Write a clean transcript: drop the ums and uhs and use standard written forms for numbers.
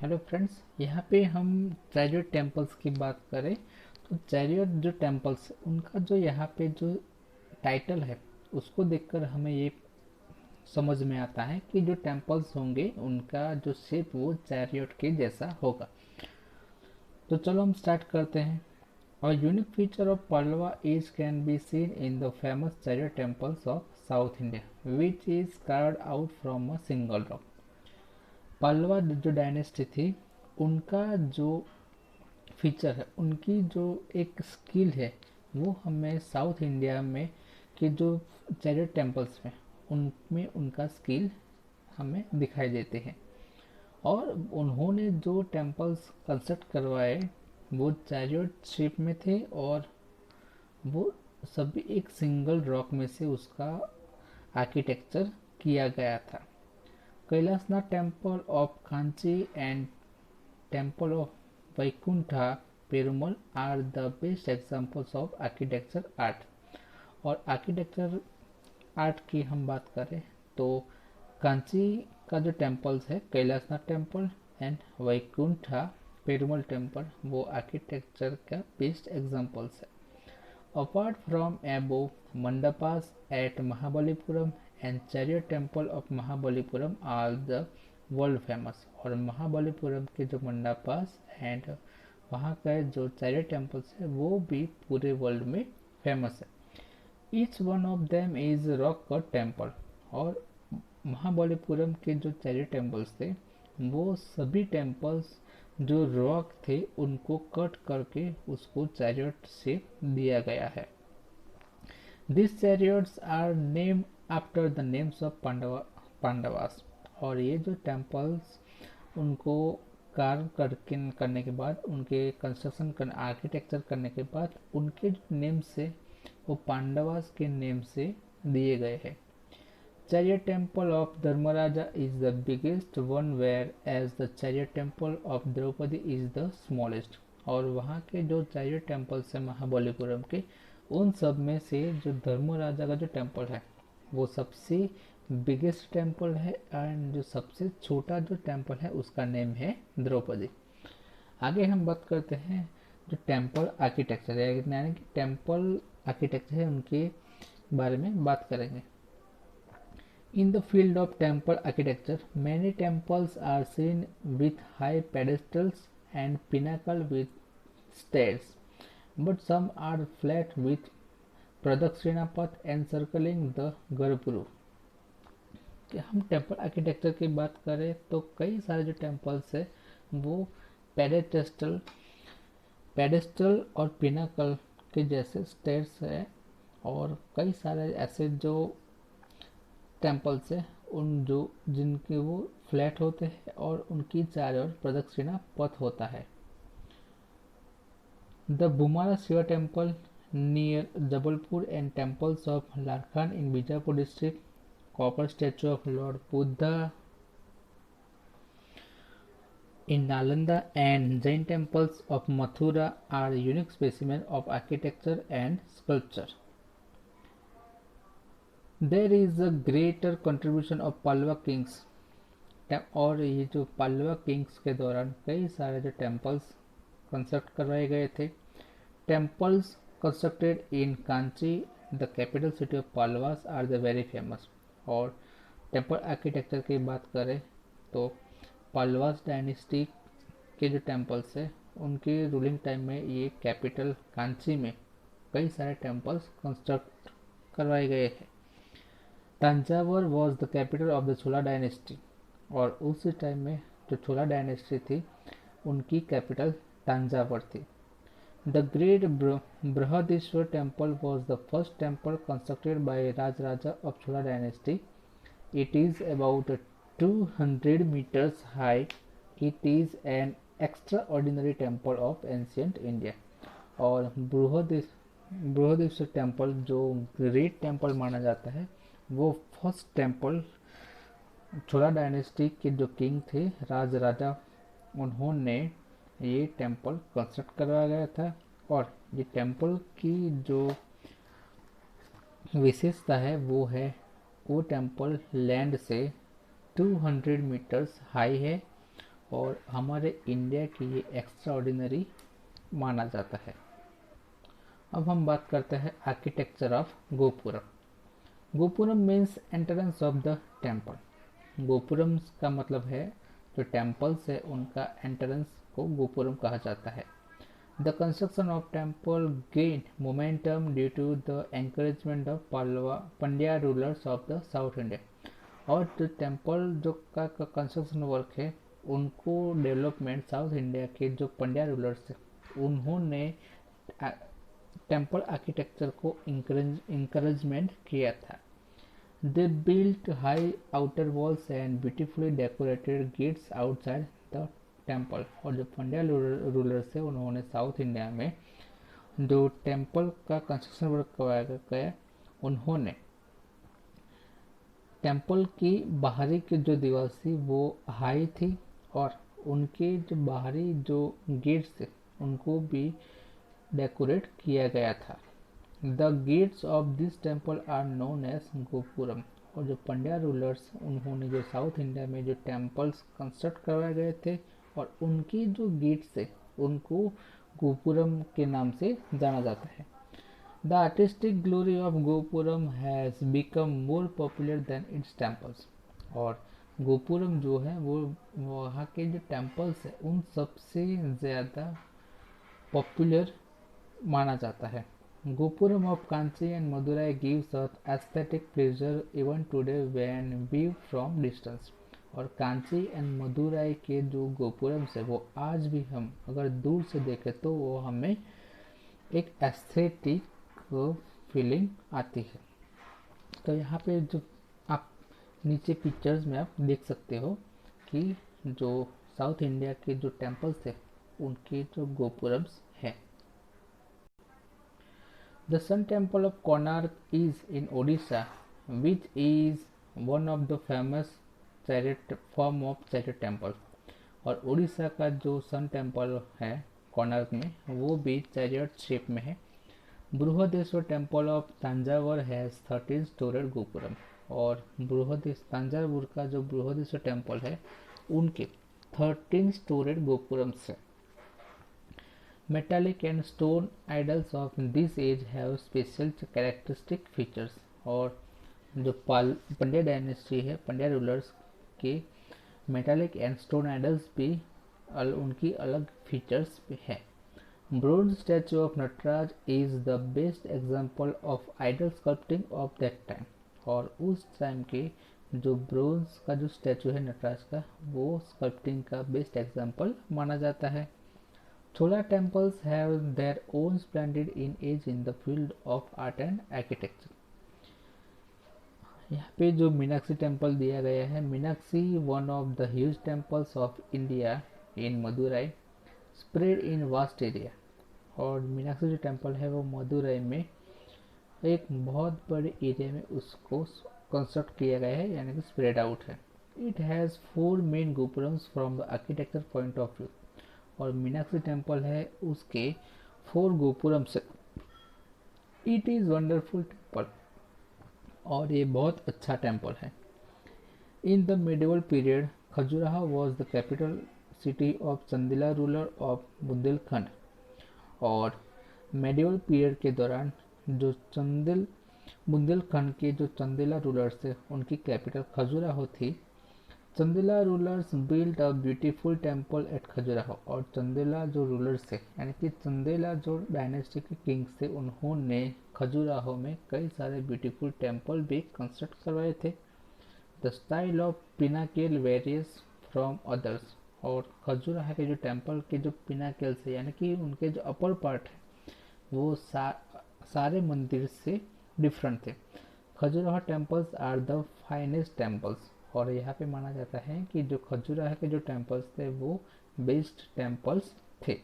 Hello friends, यहाँ पे हम चैरियट टेम्पल्स की बात करें तो चैरियट जो टेम्पल्स उनका जो यहाँ पे जो टाइटल है उसको देखकर हमें ये समझ में आता है कि जो टेम्पल्स होंगे उनका जो शेप वो चैरियट के जैसा होगा। तो चलो हम स्टार्ट करते हैं। और unique feature of Pallava is can be seen in the famous chariot temples of south India which is carved out from a single rock. Pallava जो डायनेस्टी थी उनका जो फीचर है, उनकी जो एक स्किल है, वो हमें साउथ इंडिया में के जो चैरियट टेम्पल्स में उनमें उनका स्किल हमें दिखाई देते हैं। और उन्होंने जो टेम्पल्स कंस्ट्रक्ट करवाए वो चैरियट शेप में थे और वो सभी एक सिंगल रॉक में से उसका आर्किटेक्चर किया गया था। Kailashnath temple of Kanchi and temple of Vaikuntha Perumal are the best examples of architecture art। और आर्किटेक्चर आर्ट की हम बात करें तो कांची का जो टेम्पल्स है Kailasanatha temple and Vaikuntha Perumal temple वो आर्किटेक्चर का बेस्ट एग्जांपल्स है। Apart from above, mandapas at Mahabalipuram and chariot temple of Mahabalipuram are the world famous. और महाबलीपुरम के जो मंडपास एंड वहाँ का जो चैरियट टेम्पल्स है वो भी पूरे वर्ल्ड में फेमस है। Each one of them is rock cut temple. और महाबलीपुरम के जो चैरियट टेम्पल्स थे वो सभी टेम्पल्स जो रॉक थे उनको कट करके उसको चैरियट से दिया गया है। This chariots are name after the names of Pandavas. और ये जो टेम्पल्स उनको कार्व करने के बाद उनके कंस्ट्रक्शन आर्किटेक्चर करने के बाद उनके जो नेम्स से वो पांडवास के नेम से दिए गए हैं। Chariot temple of Dharmaraja is the biggest one whereas the chariot temple of Draupadi is the smallest। और वहाँ के जो चैरियट टेम्पल्स है महाबलीपुरम के उन सब में से जो धर्मराजा का जो टेम्पल है वो सबसे बिगेस्ट टेम्पल है एंड जो सबसे छोटा जो टेम्पल है उसका नेम है द्रौपदी। आगे हम बात करते हैं जो टेम्पल आर्किटेक्चर है यानी कि टेम्पल आर्किटेक्चर है उनके बारे में बात करेंगे। In the field of temple architecture, many temples are seen with high pedestals and pinnacle with stairs, but some are flat with प्रदक्षिणा पथ encircling the गर्भगृह। कि हम टेम्पल आर्किटेक्चर की बात करें तो कई सारे जो टेम्पल्स है वो पेडेस्टल पेडेस्टल और पिनाकल के जैसे स्टेयर्स है और कई सारे ऐसे जो टेम्पल्स है उन जो जिनके वो फ्लैट होते हैं और उनकी चारों ओर प्रदक्षिणा पथ होता है। The Bhumara Shiva temple near Jabalpur and temples of Ladkhan in Bijapur district, copper statue of Lord Buddha in Nalanda and Jain temples of Mathura are unique specimens of architecture and sculpture। There is a greater contribution of Pallava kings। और ये जो Pallava Kings के दौरान कई सारे जो temples construct करवाए गए थे। Temples constructed in Kanchi the capital city of Pallavas are the very famous. और टेम्पल आर्किटेक्चर की बात करें तो पल्लवास डायनेस्टी के जो टेम्पल्स है उनके रूलिंग टाइम में ये कैपिटल कांची में कई सारे टेम्पल्स कंस्ट्रक्ट करवाए गए हैं। Thanjavur was the capital of the chhola dynasty. और उस टाइम में जो छोला डायनेस्टी थी उनकी कैपिटल तंजावर थी। The great Brihadeshwara temple was the first temple constructed by Rajaraja of Chola dynasty. It is about 200 meters high। It is an extraordinary temple of ancient India। और Brihadeshwara temple जो great temple माना जाता है वो फर्स्ट टेम्पल छोला dynasty के जो king थे राजराजा उन्होंने ये टेम्पल कंस्ट्रक्ट करवाया गया था। और ये टेम्पल की जो विशेषता है वो टेम्पल लैंड से 200 meters हाई है और हमारे इंडिया की ये एक्स्ट्रा ऑर्डिनरी माना जाता है। अब हम बात करते हैं architecture of gopuram. Gopuram means entrance of the temple. Gopuram का मतलब है जो टेम्पल्स है उनका एंट्रेंस को गोपुरम कहा जाता है। The construction of temple gain momentum due to the encouragement of Pandya rulers of the south India. और जो टेम्पल जो का कंस्ट्रक्शन वर्क है उनको डेवलपमेंट साउथ इंडिया के जो पंड्या रूलर्स थे उन्होंने टेम्पल आर्किटेक्चर को इंकरेजमेंट किया था। They built high outer walls and beautifully decorated gates outside the temple. और जो पंड्या रूलर्स है उन्होंने साउथ इंडिया में जो टेम्पल का कंस्ट्रक्शन वर्क करवाया गया, उन्होंने टेम्पल की बाहरी की जो दीवार थी वो हाई थी और उनके जो बाहरी जो गेट्स थे उनको भी डेकोरेट किया गया था। The gates of this temple are known as gopuram. और जो पंड्या रूलर्स उन्होंने जो साउथ इंडिया में जो टेम्पल्स कंस्ट्रक्ट करवाए गए थे और उनकी जो गेट्स थे उनको गोपुरम के नाम से जाना जाता है। The artistic glory of gopuram has become more popular than its temples. और गोपुरम जो है वो वहाँ के जो टेम्पल्स है उन सबसे ज़्यादा पॉपुलर माना जाता है। Gopuram of Kanchi and Madurai gives us aesthetic pleasure even today when viewed from distance। और कांची एंड मदुराई के जो गोपुरम है वो आज भी हम अगर दूर से देखें तो वो हमें एक एस्थेटिक फीलिंग आती है। तो यहाँ पे जो आप नीचे पिक्चर्स में आप देख सकते हो कि जो साउथ इंडिया के जो टेम्पल्स थे उनके जो गोपुरम्स हैं। The Sun Temple of Konark is in Odisha, which is one of the famous chariot form of chariot temple। और उड़ीसा का जो सन टेम्पल है कोणार्क में वो भी चैरियट शेप में है। Brihadeeswara temple of Thanjavur has 13 storeyed gopuram. और तंजावुर का जो बृहदेश्वर टेम्पल है उनके 13 स्टोरेड गोपुरम्स है। Metallic and stone idols of this age have special characteristic features। और जो पंड्या डायनेस्टी है पंड्या रूलर्स के मेटालिक एंड स्टोन आइडल्स भी उनकी अलग फीचर्स भी है। Bronze statue of Nataraja is the best example of idol sculpting of that time. और उस टाइम के जो ब्रोंज का जो स्टैचू है नटराज का वो स्कल्पटिंग का बेस्ट एग्जाम्पल माना जाता है। Chola temples have their own splendid age in the field of art and architecture। यहाँ पे जो मीनाक्षी टेम्पल दिया गया है, Meenakshi one of the huge temples of India in Madurai spread in vast area. और मीनाक्षी जो टेम्पल है वो मदुराई में एक बहुत बड़े एरिया में उसको कंस्ट्रक्ट किया गया है यानी कि स्प्रेड आउट है। It has 4 main gopurams from the architecture point of view. और मीनाक्षी टेम्पल है उसके 4 गोपुरम से। It is wonderful temple. और ये बहुत अच्छा टेम्पल है। In the medieval period Khajuraho was the capital city of Chandela ruler of Bundelkhand. और मेडिवल पीरियड के दौरान जो बुंदेलखंड के जो चंदेला रूलर्स थे उनकी कैपिटल खजुराहो थी। Chandela rulers built a beautiful temple at Khajuraho. और चंदेला जो रूलर्स थे यानी कि चंदेला जो डायनेस्टी के किंग्स थे उन्होंने खजुराहो में कई सारे ब्यूटीफुल टेम्पल भी कंस्ट्रक्ट करवाए थे। The style of pinnacle varies from others. और खजुराहो के जो टेम्पल के जो पिनाकेल्स है यानी कि उनके जो अपर पार्ट है वो सारे मंदिर से डिफरेंट थे। Khajuraho temples are the finest temples. और यहाँ पे माना जाता है कि जो खजुराहो के जो टेम्पल्स थे वो बेस्ट टेम्पल्स थे।